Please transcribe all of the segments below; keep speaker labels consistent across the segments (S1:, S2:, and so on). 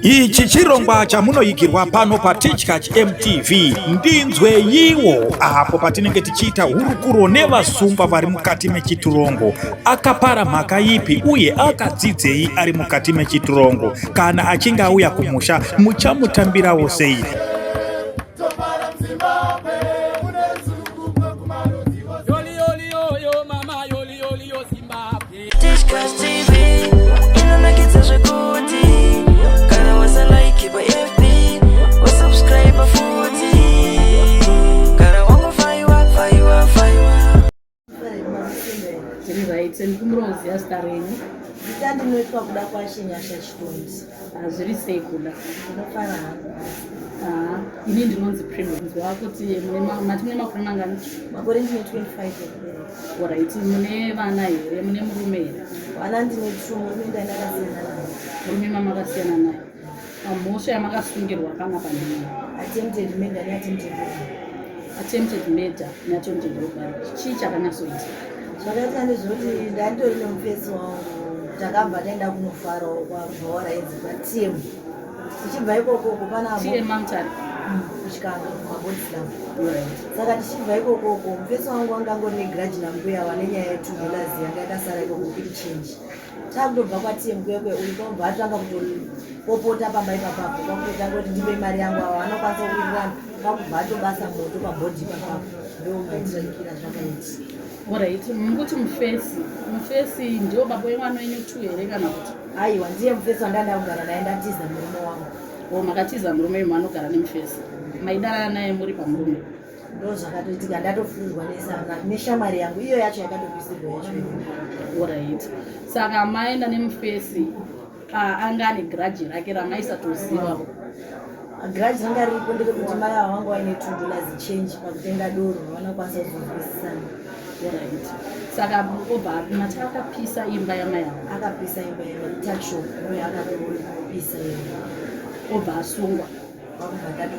S1: Ichi chirongwa chamunoyikirwa pano paTechCatch MTV ndinzwe yiwo apo patinenge tichiita hurukuro nevasungwa vari mukati mechiturongo. Akapara mhaka ipi uye akadzidzei ari mukati mechiturongo? Kana achinge auya kumusha muchamutambirawo sei?
S2: Ndikumuroziya zita renyu.
S3: Zita ndinoitwa kuda kwaShinyasha Chitondi.
S2: Zviri sei kuda?
S3: Ndinofara hangu.
S2: Ini ndinonzi Prudence. Wakuti mune makore mangani?
S3: Makore ndine 25 okubereka.
S2: Alright, mune vana here? Mune murume here?
S3: Vana ndine 2, murume ndakasiyana naye.
S2: Murume mamakasiyana naye. Mhosva yamakasungirwa kana pandini?
S3: Attempted murder neattempted robbery.
S2: Attempted murder neattempted robbery. Chii chakanyatsoita?
S3: Zvakaita ndezvoti ndatori nomufesi wangu takabva taenda kunofarawo kwavhawara idzi kwaTM. Tichibva ikoko pana
S2: TM Mountain
S3: kuchikanga mabodislam. Saka tichibva ikoko mufesi wangu angangori negiraji nambuya wane nyaya $2 yanga yakasara ikoko kuti change. Takutobva kwaTM kwekwe uyu kwabva atanga kutopopota pamba ipapapo kwakutotanga kuti ndipe mari yangu ava vanokwanisa kurirana kwakubva atobasa moto pabhodhi ipapapo ndomaitirakira zvakaiti.
S2: Alright, mukuti mufesi ndio baba wemwana wenyu 2 here kana kuti?
S3: Aiwa, ndiye mufesi wandanda kugara naye ndatiza murume wangu.
S2: Makatiza murume wanogara nemufesi. Maidanana naye muri pamurume?
S3: Ndo zvakatoitika ndatofuzwa neshamwari yangu iyo yacho yakatopisirwa yacho.
S2: Alright. Saka maenda nemufesi anga ane giraji rake ramaisatoziva.
S3: Giraji ranga riripo nderekuti mai vangu vaine $2 change pakutenga doro vanokwanisa kuzozwisisana.
S2: Alright. Saka obva mati akapisa imba yamai yangu?
S3: Akapisa imba yematakshop uye akapisa imba.
S2: Obva asungwa?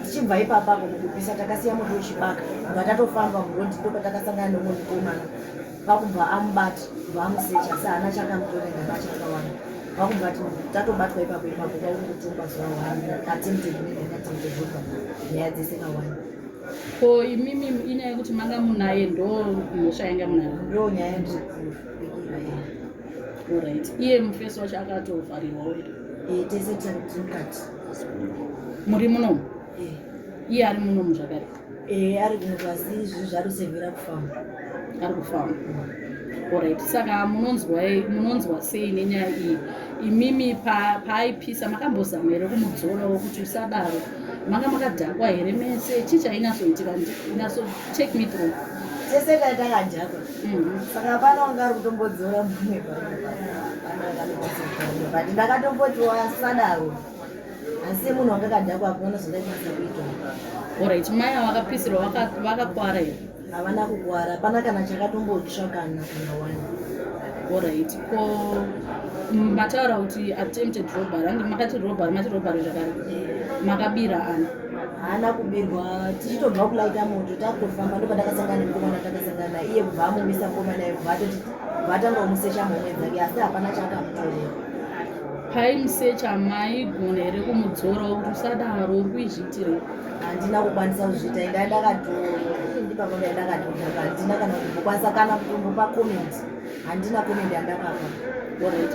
S3: Tichibva ipapapo mukupisa takasiya moto uchibaka kubva tatofamba murodhi ndopatakasangana nomwe mukomana kwakubva amubata kubva amusecha asi haana chakamutorenga nachakawanda kwakubva tatobatwa ipapo kwakutotumba zuva 1 attempted murder neattempted robbery nyaya dzese ka1.
S2: Ko imimi inyaya yekuti manga munaye ndo mhosva yanga munayo?
S3: Ndo nyaya ndiri kubikira iye.
S2: Alright. Iye mufesi wacho akatovharirwawo here?
S3: Tese tiri mukati.
S2: Muri munomu? Iye ari munomu zvakare?
S3: Ari kunopasi izvi zvarusevera kufamba.
S2: Ari kufamba. Alright. Saka munonzwa sei nenyaya iyi? Imimi paaipisa makambozama here kumudzorawo kuti usadaro? Manga makadhakwa here mese? Chii chainatsoitika? Take me through.
S3: Tese takadhakwa. Saka pana wanga ari kutombodzora murume but ndakatombotiwa sadaro. Asi munhu wakakadhakwa hakuona zvandakwanisa kuita.
S2: Alright, mai vakapisirwa vakakwara here?
S3: Havana kukwara, hapana kana chakatombotsva kana wani.
S2: Alright, ko mataura kuti attempted robbery, makati robbery, mati robbery zvakare. Makabira ani?
S3: Haana kubirwa, tichitobva kulaita moto takutofamba ndopatakasangana nemukomana takasangana naye iye kubva amumisa mukomana iye kubva atanga kumusecha mhomwe dzake asi hapana chakamutorera.
S2: Paimusecha maigona here kumudzorawo kuti usadaro uri kuizviitirei?
S3: Handina kukwanisa kuzviita inda ndipapa ndakatodhaka handina kana kukwanisa kana kutombopa comment. Handina comment yandakapa.
S2: Alright.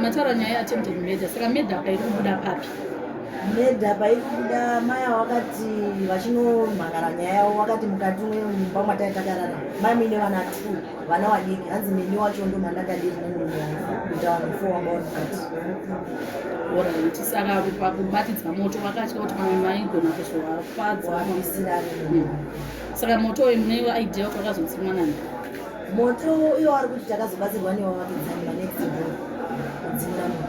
S2: Mataura nyaya attempted murder. Saka murder iri kubuda papi?
S3: Murder pairi kubuda mai wakati vachinomhangara nyaya yavo wakati mukati mumba mataitarara mai muine vana 2 vana vadiki hanzi mini wacho ndo mandakadiri nemurume wangu kuita vanhu 4 vanga vari mukati.
S2: Alright. Saka pakubatidza moto vakatya kuti mamwe maigona kuzovafadza. Saka moto uyu mune idea kuti wakazotsimwa nani?
S3: Moto iwo ari kuti takazobatsirwa nevavatudzani vanext door kudzimira moto.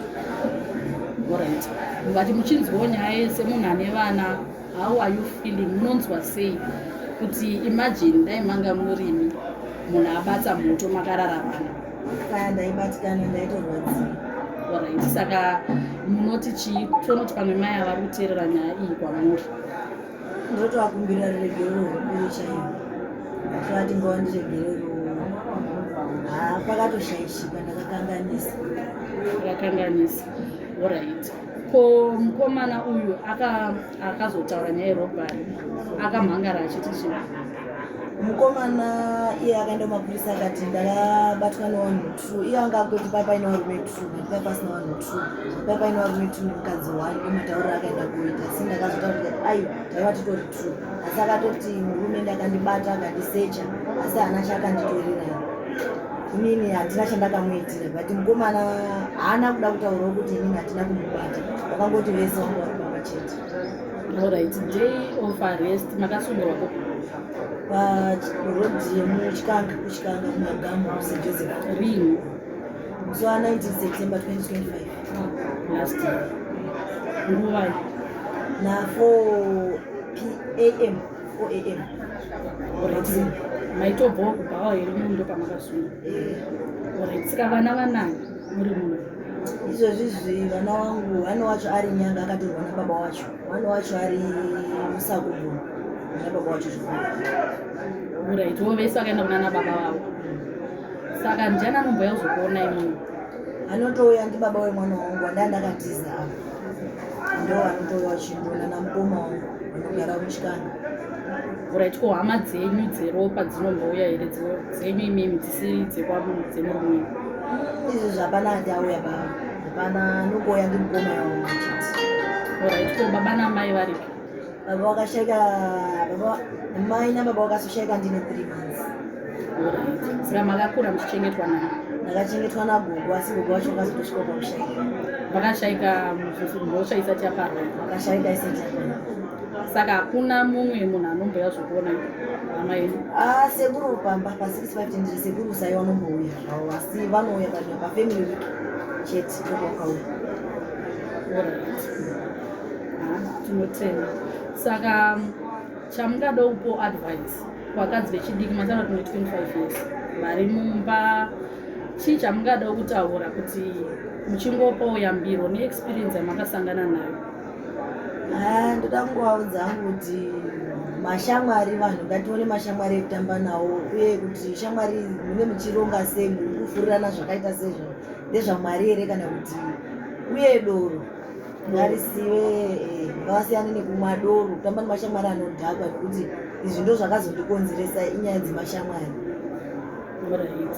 S2: Alright. Mukati muchinzwawo nyaya yese munhu ane vana, how are you feeling? Munonzwa sei? Kuti imagine dai manga murimi munhu abatsa moto makarara vana.
S3: Kaya ndaibatikana ndaitorwadziwa.
S2: Alright. Saka munoti chii? Tonoti pamwe mai avari kuteerera nyaya iyi kwamuri?
S3: Ndotovakumbirira ruregerero rukuru chaizvo. Zvati ngova ndiregerero pakatoshaishika ndakakanganisa.
S2: Alright. ko mukomana uyu akazotaura nyaya yerobhari akamhangara achiti chii?
S3: Mukomana iye akaenda kumapurisa akati ndakabatwa nevanhu 2. Iye anga kuti pai paine varume 2 pai pasina vanhu 2 pai paine varume 2 nemukadzi 1 nematauriro akaenda kuita asi ndakazotaura kuti aiwa taiva titori 2 asi akatoti murume ndakandibata akandisecha asi haana chakanditorera inini hatina chandakamuitira but mukomana haana kuda kutaurawo kuti inini hatina kumubata vakangoti vese vangu vari pamba chete.
S2: Alright, day of arrest makasungirwa ko
S3: parodhi yemuchikanga kuchikanga kumagamu St. Joseph
S2: rini?
S3: musi wa 19 September 2025
S2: last year. Nguva
S3: na 4 am.
S2: alright, maitobvawo kubvawo here mundo pamakasunga. Alright, saka vana vanani muri muno?
S3: Izvozvizvi vana wangu vana wacho ari nyanga akatorwa nababa wacho, vana wacho ari musakubvu nababa wacho zvikuru.
S2: Alright, vese vakaenda kunana baba vavo. Saka ndiani anombouya kuzokuona imweni?
S3: Anotouya ndibaba wemwana wangu wandandakatiza apa ndo anotouya vachindona namukoma wangu vanogara muchikanga.
S2: Alright, ko hama dzenyu dzeropa dzinombouya here dzenyu imimi dzisiri dzemurume?
S3: Izvi zvapana ati auya baba, hapana, anongouya ndimukoma wangu chete.
S2: Alright, ko baba namai varipi?
S3: Baba wakashayika, mai nababa vakasoshaika ndine 3 months.
S2: Alright, saka makakura muchichengetwa nani?
S3: Ndakachengetwa nagogo asi gogo wacho akazotosvika pakushayika.
S2: Vakashayika mhosva isati yaparwa?
S3: Vakashayika isati yaparwa.
S2: Saka hakuna mumwe munhu anombouya kuzokuona hama yenyu?
S3: Sekuru pamba pa6-5 ndiri sekuru sai vanombouya zvavo asi vanouya pafamily week chete ndokwakauya.
S2: Alright, tinotenda. Saka chamungada kupo advice vakadzi vechidiki mazana kuti 25 years vari mumba, chii chamungada kutaura kuti muchingopawo yambiro neexperience yamakasangana nayo?
S3: Ndoda kungovaudza hangu kuti mashamwari, vanhu ngatione mashamwari ekutamba nawo uye kuti shamwari munenge muchironga sei, muri kufurirana zvakaita sezvo ndezvamwari here kana kuti uye doro ngarisive ngavasiyane nekumwa doro, kutamba nemashamwari anodhakwa nekuti izvi ndo zvakazondikonzeresa inyaya dzemashamwari.
S2: Alright.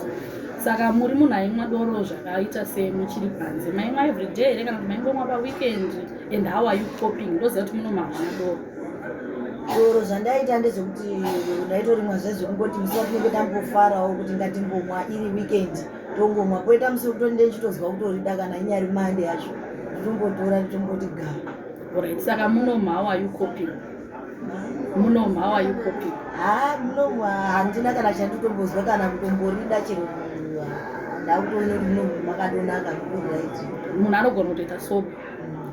S2: Saka muri munhu aimwa doro zvakaita sei muchiri panze? Maimwa everyday here kana kuti maingomwa paweekend? And how are you coping? Ndoziva kuti munomavana doro.
S3: Doro zvandaita ndezvekuti ndaitorimwa zvezvekungoti musi watinenge tambofarawo kuti ngatimbomwa iri weekend tongomwa, poita musi wekuti ndichitozwa kutorida kana inyari mande yacho nditombotora nditomboti gara.
S2: Alright, saka munomha how are you coping? Munomha how are you coping?
S3: Munomha handina kana chanditombozwa kana kutomborida chero ndakutoona kuti munomha makadonaka right.
S2: Munhu anogona kutoita soba.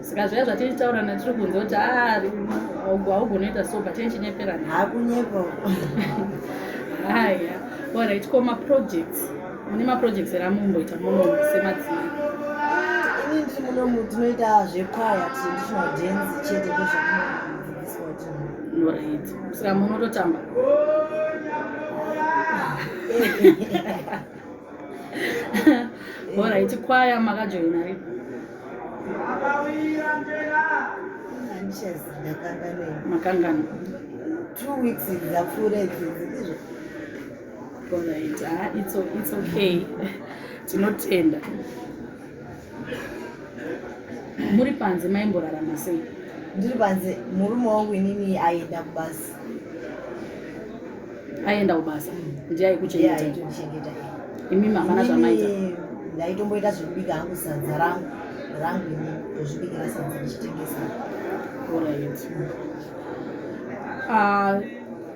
S2: Saka zviya zvatitaura natiri kunze kuti haugona kuita soba tinchinyeperana.
S3: Hakunyepa.
S2: Haya, alright, ko maprojects, mune maprojects here amumboita muno semadzimai?
S3: Ini ndiri munomu tinoita zvekwaya, traditional dance chete ndozvatinodzidziswa kuti.
S2: Alright, saka munototamba? Alright, kwaya makajoina ripi? Makangana
S3: 2 weeks dzapfuura idzi.
S2: Alright, it's okay. Tinotenda. Muri panze maimborarama sei?
S3: Ndiri panze, murume wangu inini aenda kubasa.
S2: Aenda kubasa? Ndiye aikuchengeta?
S3: Aikuchengeta.
S2: Imimi hamana zvamaita?
S3: Ndaitomboita zvekubika hangu sadza rangu ini kuzvibikira sadza ndichitengesa.
S2: Alright.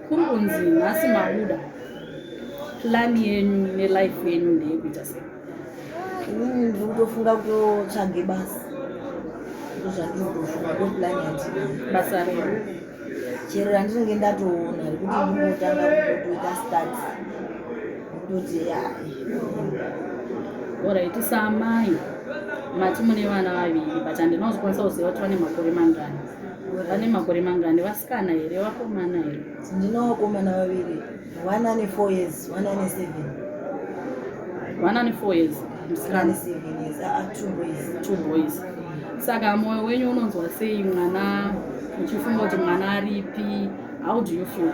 S2: Kuri kunzi nhasi mabuda, plani yenyu nelife yenyu ndeyekuita sei?
S3: Inini ndiri kutofunga kutotsvage basa. Ndozvandinotofunga, ndoplani yandinayo.
S2: Basa rero?
S3: Chero randinenge ndatoona rekuti ndimbotanga kutoita start kutoti
S2: Alright, samai mati mune vana vaviri but handinozokwanisa kuziva kuti vane makore mangani. Vane makore mangani, vasikana here vakomana here?
S3: Ndino vakomana vaviri, one ane 4 years, one ane 7.
S2: One ane 4 years, musikana?
S3: 7 years, 2 boys.
S2: 2 boys. Saka moyo wenyu unonzwa sei mwana uchifunga kuti mwana aripi? How do you feel?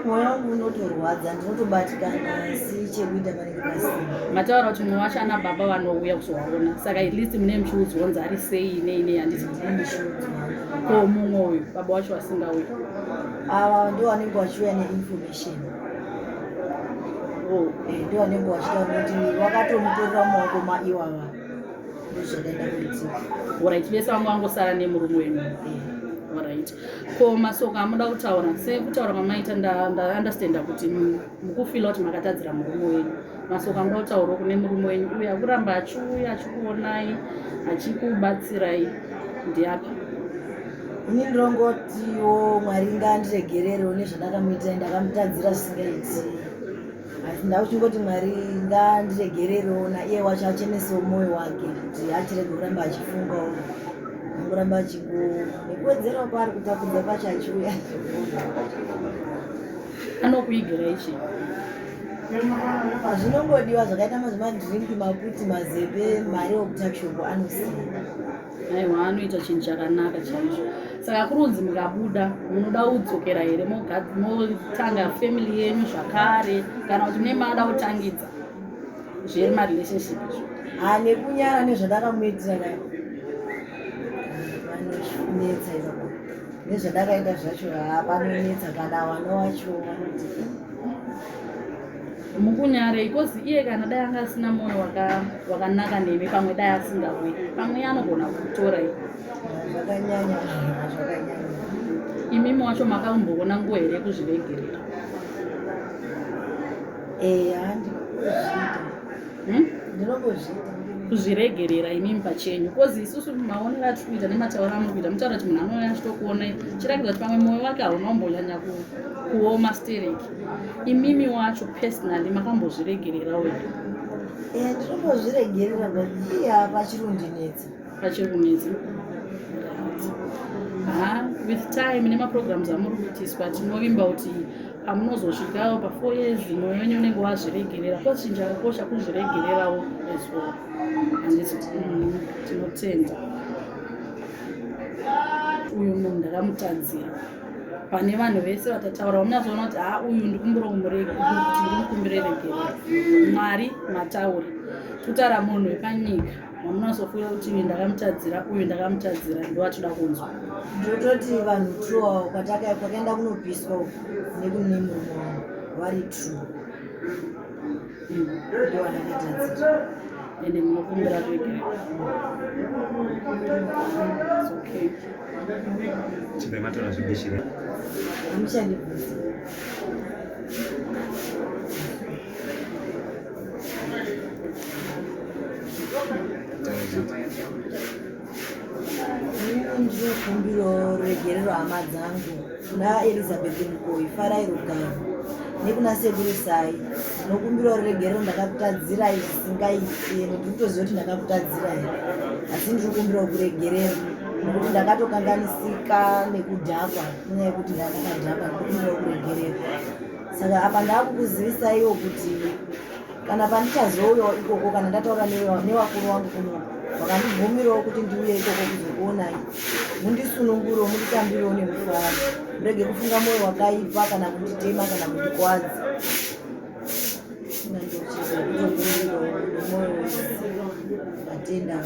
S3: Moyo wangu unotorwadza, ndinotobatikana, asi chekuita panenge pasina.
S2: Mataura kuti mumwe wacho ana baba vanouya kuzowaona, saka at least mune muchiudzonzi ari sei nei handisi ko mumwe uyu baba wacho asingauya.
S3: Ava ndo vanenge vachiuya neinformation. Ndo vanenge vachitaura kuti wakatomutorera mumaoko maivava ndozvadaenda kuitika.
S2: Alright, vese vangu vangosara nemurume wenyu. Alright. Ko masoko amuda kutaura sekutaura kwamaita ndaandastenda kuti mukufila kuti makatadzira murume wenyu. Masoko amuda kutaura kune murume wenyu uye akuramba achiuya achikuonai achikubatsirai ndiapi?
S3: Ini ndinongotiwo Mwari ngaandiregererewo nezvandakamuitira, ndakamutadzira zvisingaiti. Asi ndauchingoti Mwari ngaandiregererewo naiye wacho achenesewo mwoyo wake kuti achirege kuramba achifungawo kuramba nekuwedzerawo paari kutakudza pacho achiuya.
S2: Anokuigira ichi
S3: zvinongodiwa zvakaita mazimadhiringi, maputi, mazepe, mari okutakishopu anosiya.
S2: Aiwa, anoita chinhu chakanaka chaizvo. Saka kurunzi mukabuda munoda kudzokera here motanga family yenyu zvakare kana kuti mune mada kutangidza zviri marelationship izvo?
S3: Nekunyara nezvandakamuitira vanonetsa izvo, nezvandakaita zvacho panonetsa kana vana wacho vanoti
S2: mukunyare ikozi iye kana dai anga asina mwoyo wakanaka nemi, pamwe dai asingauyi, pamwe anogona kutora
S3: zvakanyanya.
S2: Imimi wacho makamboona nguva here kuzviregerera?
S3: Ndinongozviita
S2: kuzviregerera imimi pachenyu, kozi isusu maonero atikuita nematauro amukuita mutaura kuti munhu anouya achitokuonai chiratidza kuti pamwe mwoyo wake hauna kumbonyanya kuoma stereki. Imimi wacho personally makambozviregererawo here?
S3: Ndinongozviregerera iya pachirundinetsa.
S2: Pachirunetsa. With time nemaprograms amuri kuitiswa tinovimba kuti pamunozosvikawo pa4 years mwoyo wenyu unenge wazviregerera, kozi chinhu chakakosha kuzviregererawo as well. Handiti tinotenda uyu munhu ndakamutadzira pane vanhu vese vatataura munazoona kuti uyu ndikumbira kuti ndimukumbire regerera. Mwari matauri kutaura munhu wepanyika wamunazofira kuti uyu ndakamutadzira uyu ndakamutadzira ndowatoda kunzwa.
S3: Ndototi vanhu true kwakaenda kunopiswa nekune murume wangu vari true ndo vandakatadzira
S2: ende munokumbira regerera. It's okay.
S4: Chipematora zvibishire.
S3: Hamuchandibvunza. Ndinokumbira regerero hama dzangu kuna Elizabeth Mkoi, Farai Rugano nekuna Sekuru Sai. Ndinokumbira regerero ndakakutadzirai zvisingaite, ndikutoziva kuti ndakakutadzirai asi ndinokumbira kuregerero nekuti ndakatokanganisika nekudhakwa kunyaya yekuti ndakadhakwa. Ndinokumbira kuregerero. Saka apa ndakukuzivisaiwo kuti kana pandichazouyawo ikoko kana ndataura nevakuru vangu kuno vakandibvumirawo kuti ndiuye ikoko kuzokuonai, mundisunungurewo munditambirewo nemufaro, murege kufunga mwoyo wakaipa kana kunditema kana kundikuwadza. Ndochizokutokumbirawo nemwoyo wese vatenda.